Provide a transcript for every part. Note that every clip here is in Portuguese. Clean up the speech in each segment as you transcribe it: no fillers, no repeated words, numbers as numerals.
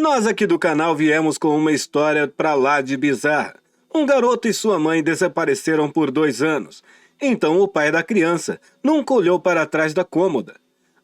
Nós aqui do canal viemos com uma história pra lá de bizarra. Um garoto e sua mãe desapareceram por 2 anos. Então o pai da criança nunca olhou para trás da cômoda.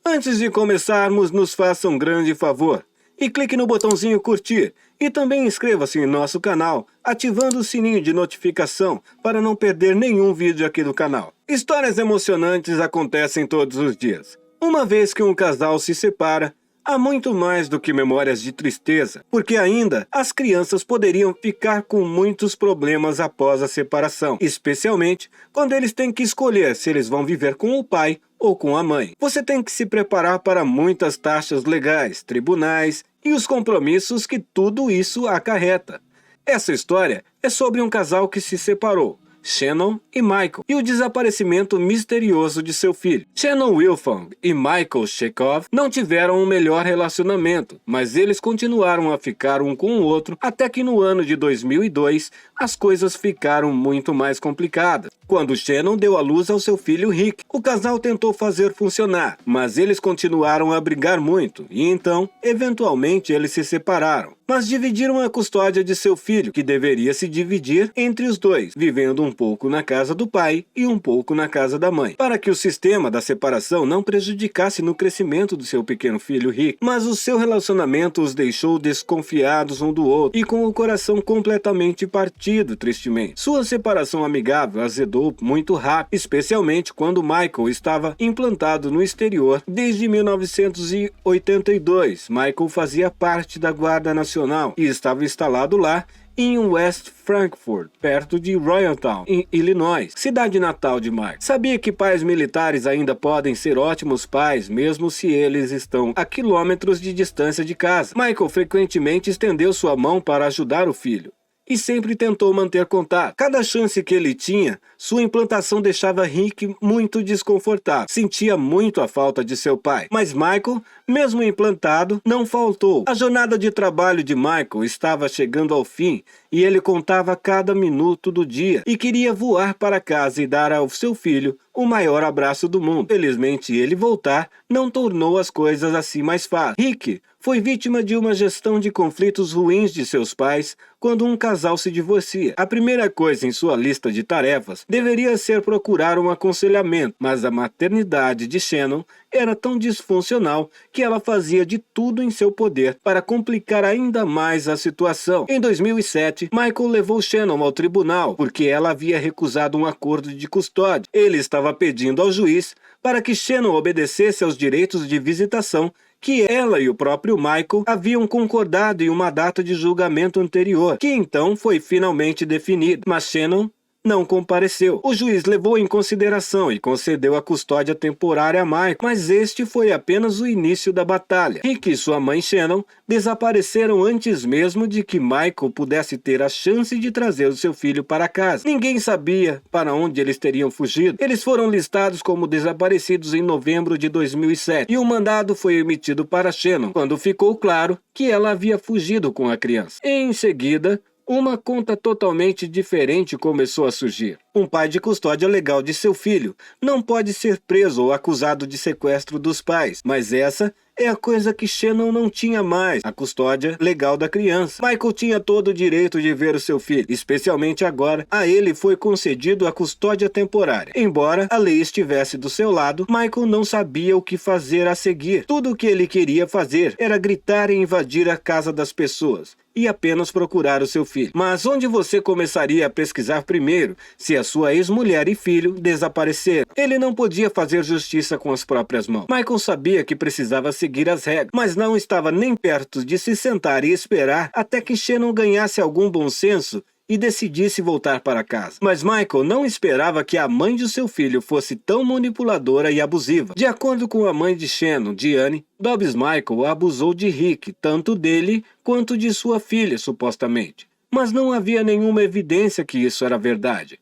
Antes de começarmos, nos faça um grande favor e clique no botãozinho curtir. E também inscreva-se em nosso canal, ativando o sininho de notificação para não perder nenhum vídeo aqui do canal. Histórias emocionantes acontecem todos os dias. Uma vez que um casal se separa, há muito mais do que memórias de tristeza, porque ainda as crianças poderiam ficar com muitos problemas após a separação, especialmente quando eles têm que escolher se eles vão viver com o pai ou com a mãe. Você tem que se preparar para muitas taxas legais, tribunais e os compromissos que tudo isso acarreta. Essa história é sobre um casal que se separou, Shannon e Michael, e o desaparecimento misterioso de seu filho. Shannon Wilfong e Michael Chekhov não tiveram um melhor relacionamento, mas eles continuaram a ficar um com o outro até que no ano de 2002 as coisas ficaram muito mais complicadas. Quando Shannon deu à luz ao seu filho Rick, o casal tentou fazer funcionar, mas eles continuaram a brigar muito, e então, eventualmente, eles se separaram. Mas dividiram a custódia de seu filho, que deveria se dividir entre os dois, vivendo um pouco na casa do pai e um pouco na casa da mãe, para que o sistema da separação não prejudicasse no crescimento do seu pequeno filho Rick. Mas o seu relacionamento os deixou desconfiados um do outro e com o coração completamente partido, tristemente. Sua separação amigável azedou muito rápido, especialmente quando Michael estava implantado no exterior desde 1982. Michael fazia parte da Guarda Nacional e estava instalado lá em West Frankfort, perto de Royaltown, em Illinois, cidade natal de Michael. Sabia que pais militares ainda podem ser ótimos pais, mesmo se eles estão a quilômetros de distância de casa. Michael frequentemente estendeu sua mão para ajudar o filho e sempre tentou manter contato. Cada chance que ele tinha, sua implantação deixava Rick muito desconfortável. Sentia muito a falta de seu pai. Mas Michael, mesmo implantado, não faltou. A jornada de trabalho de Michael estava chegando ao fim e ele contava cada minuto do dia e queria voar para casa e dar ao seu filho o maior abraço do mundo. Felizmente, ele voltar não tornou as coisas assim mais fáceis. Rick foi vítima de uma gestão de conflitos ruins de seus pais quando um casal se divorcia. A primeira coisa em sua lista de tarefas deveria ser procurar um aconselhamento, mas a maternidade de Shannon era tão disfuncional que ela fazia de tudo em seu poder para complicar ainda mais a situação. Em 2007, Michael levou Shannon ao tribunal porque ela havia recusado um acordo de custódia. Ele estava pedindo ao juiz para que Shannon obedecesse aos direitos de visitação que ela e o próprio Michael haviam concordado em uma data de julgamento anterior, que então foi finalmente definida, mas Shannon não compareceu. O juiz levou em consideração e concedeu a custódia temporária a Michael, mas este foi apenas o início da batalha. Rick e sua mãe Shannon desapareceram antes mesmo de que Michael pudesse ter a chance de trazer o seu filho para casa. Ninguém sabia para onde eles teriam fugido. Eles foram listados como desaparecidos em novembro de 2007 e um mandado foi emitido para Shannon quando ficou claro que ela havia fugido com a criança. Em seguida, uma conta totalmente diferente começou a surgir. Um pai de custódia legal de seu filho não pode ser preso ou acusado de sequestro dos pais, mas essa é a coisa que Shannon não tinha mais, a custódia legal da criança. Michael tinha todo o direito de ver o seu filho, especialmente agora, a ele foi concedido a custódia temporária. Embora a lei estivesse do seu lado, Michael não sabia o que fazer a seguir. Tudo o que ele queria fazer era gritar e invadir a casa das pessoas e apenas procurar o seu filho. Mas onde você começaria a pesquisar primeiro se a sua ex-mulher e filho desapareceram? Ele não podia fazer justiça com as próprias mãos. Michael sabia que precisava seguir as regras, mas não estava nem perto de se sentar e esperar até que Shannon ganhasse algum bom senso e decidisse voltar para casa. Mas Michael não esperava que a mãe de seu filho fosse tão manipuladora e abusiva. De acordo com a mãe de Shannon, Diane, Dobbs Michael abusou de Rick, tanto dele quanto de sua filha, supostamente. Mas não havia nenhuma evidência que isso era verdade.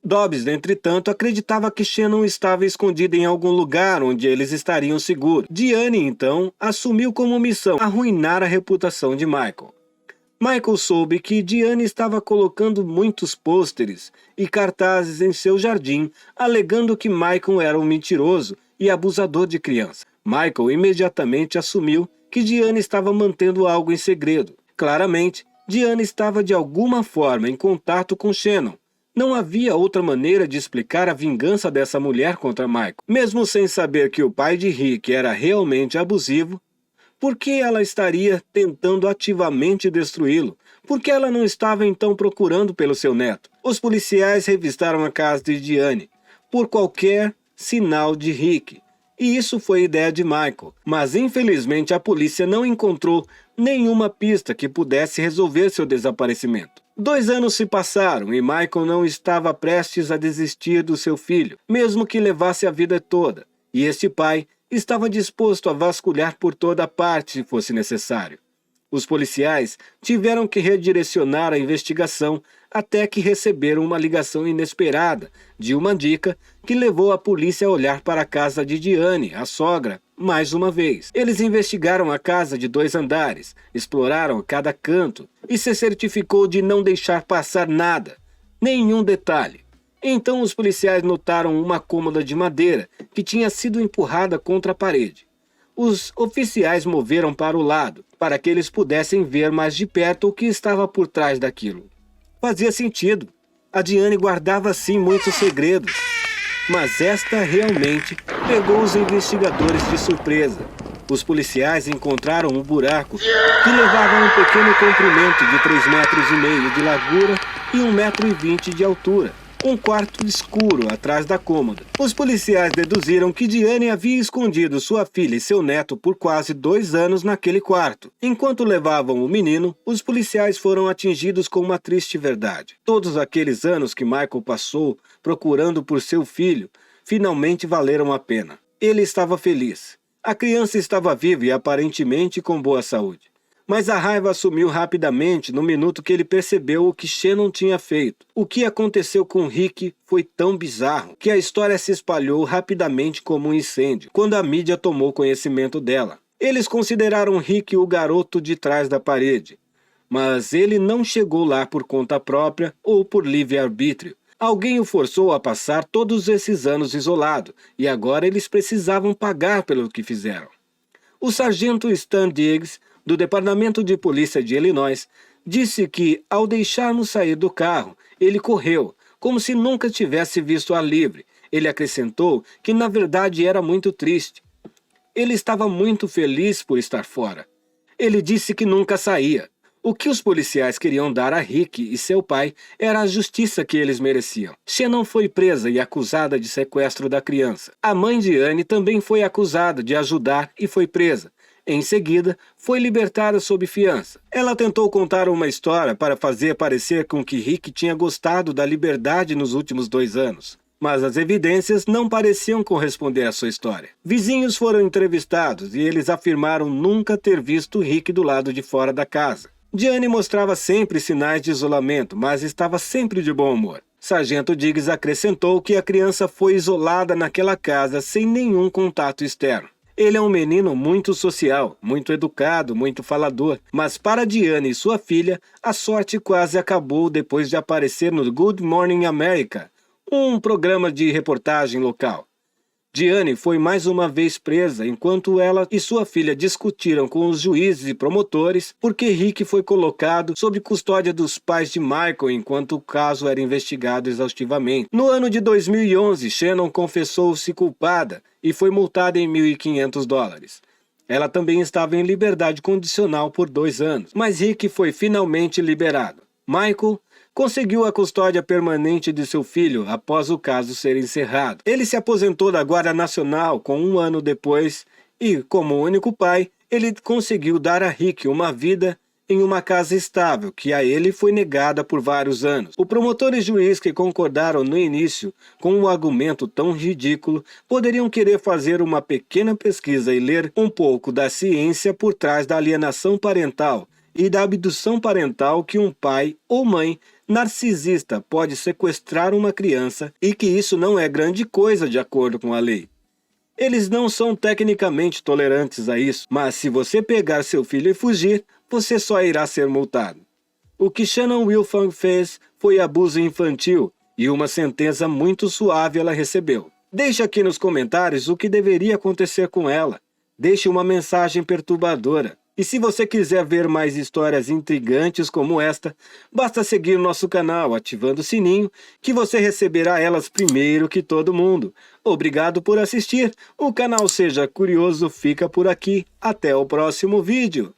Dobbs, entretanto, acreditava que Shannon estava escondida em algum lugar onde eles estariam seguros. Diane, então, assumiu como missão arruinar a reputação de Michael. Michael soube que Diane estava colocando muitos pôsteres e cartazes em seu jardim, alegando que Michael era um mentiroso e abusador de crianças. Michael imediatamente assumiu que Diane estava mantendo algo em segredo. Claramente, Diane estava de alguma forma em contato com Shannon. Não havia outra maneira de explicar a vingança dessa mulher contra Michael. Mesmo sem saber que o pai de Rick era realmente abusivo, por que ela estaria tentando ativamente destruí-lo? Por que ela não estava então procurando pelo seu neto? Os policiais revistaram a casa de Diane por qualquer sinal de Rick. E isso foi ideia de Michael. Mas infelizmente a polícia não encontrou nenhuma pista que pudesse resolver seu desaparecimento. 2 anos se passaram e Michael não estava prestes a desistir do seu filho, mesmo que levasse a vida toda. E este pai estava disposto a vasculhar por toda parte se fosse necessário. Os policiais tiveram que redirecionar a investigação até que receberam uma ligação inesperada de uma dica que levou a polícia a olhar para a casa de Diane, a sogra, mais uma vez. Eles investigaram a casa de 2 andares, exploraram cada canto e se certificou de não deixar passar nada, nenhum detalhe. Então os policiais notaram uma cômoda de madeira que tinha sido empurrada contra a parede. Os oficiais moveram para o lado, para que eles pudessem ver mais de perto o que estava por trás daquilo. Fazia sentido. A Diane guardava sim muitos segredos. Mas esta realmente pegou os investigadores de surpresa. Os policiais encontraram um buraco que levava a um pequeno comprimento de 3,5 metros de largura e 1,20 metro de altura. Um quarto escuro atrás da cômoda. Os policiais deduziram que Diane havia escondido sua filha e seu neto por quase 2 anos naquele quarto. Enquanto levavam o menino, os policiais foram atingidos com uma triste verdade. Todos aqueles anos que Michael passou procurando por seu filho, finalmente valeram a pena. Ele estava feliz. A criança estava viva e aparentemente com boa saúde. Mas a raiva assumiu rapidamente no minuto que ele percebeu o que Shannon tinha feito. O que aconteceu com Rick foi tão bizarro que a história se espalhou rapidamente como um incêndio, quando a mídia tomou conhecimento dela. Eles consideraram Rick o garoto de trás da parede, mas ele não chegou lá por conta própria ou por livre-arbítrio. Alguém o forçou a passar todos esses anos isolado, e agora eles precisavam pagar pelo que fizeram. O sargento Stan Diggs, do Departamento de Polícia de Illinois, disse que, ao deixarmos sair do carro, ele correu, como se nunca tivesse visto ar livre. Ele acrescentou que, na verdade, era muito triste. Ele estava muito feliz por estar fora. Ele disse que nunca saía. O que os policiais queriam dar a Rick e seu pai era a justiça que eles mereciam. Shannon foi presa e acusada de sequestro da criança. A mãe de Anne também foi acusada de ajudar e foi presa. Em seguida, foi libertada sob fiança. Ela tentou contar uma história para fazer parecer com que Rick tinha gostado da liberdade nos últimos 2 anos. Mas as evidências não pareciam corresponder à sua história. Vizinhos foram entrevistados e eles afirmaram nunca ter visto Rick do lado de fora da casa. Diane mostrava sempre sinais de isolamento, mas estava sempre de bom humor. Sargento Diggs acrescentou que a criança foi isolada naquela casa sem nenhum contato externo. Ele é um menino muito social, muito educado, muito falador, mas para Diane e sua filha, a sorte quase acabou depois de aparecer no Good Morning America, um programa de reportagem local. Diane foi mais uma vez presa enquanto ela e sua filha discutiram com os juízes e promotores porque Rick foi colocado sob custódia dos pais de Michael enquanto o caso era investigado exaustivamente. No ano de 2011, Shannon confessou-se culpada e foi multada em $1.500. Ela também estava em liberdade condicional por 2 anos, mas Rick foi finalmente liberado. Michael conseguiu a custódia permanente de seu filho após o caso ser encerrado. Ele se aposentou da Guarda Nacional com 1 ano depois e, como único pai, ele conseguiu dar a Rick uma vida em uma casa estável, que a ele foi negada por vários anos. O promotor e juiz que concordaram no início com um argumento tão ridículo poderiam querer fazer uma pequena pesquisa e ler um pouco da ciência por trás da alienação parental e da abdução parental que um pai ou mãe narcisista pode sequestrar uma criança e que isso não é grande coisa de acordo com a lei. Eles não são tecnicamente tolerantes a isso, mas se você pegar seu filho e fugir, você só irá ser multado. O que Shannon Wilfong fez foi abuso infantil e uma sentença muito suave ela recebeu. Deixe aqui nos comentários o que deveria acontecer com ela. deixe uma mensagem perturbadora. E se você quiser ver mais histórias intrigantes como esta, basta seguir nosso canal ativando o sininho que você receberá elas primeiro que todo mundo. Obrigado por assistir. O canal Seja Curioso fica por aqui. Até o próximo vídeo.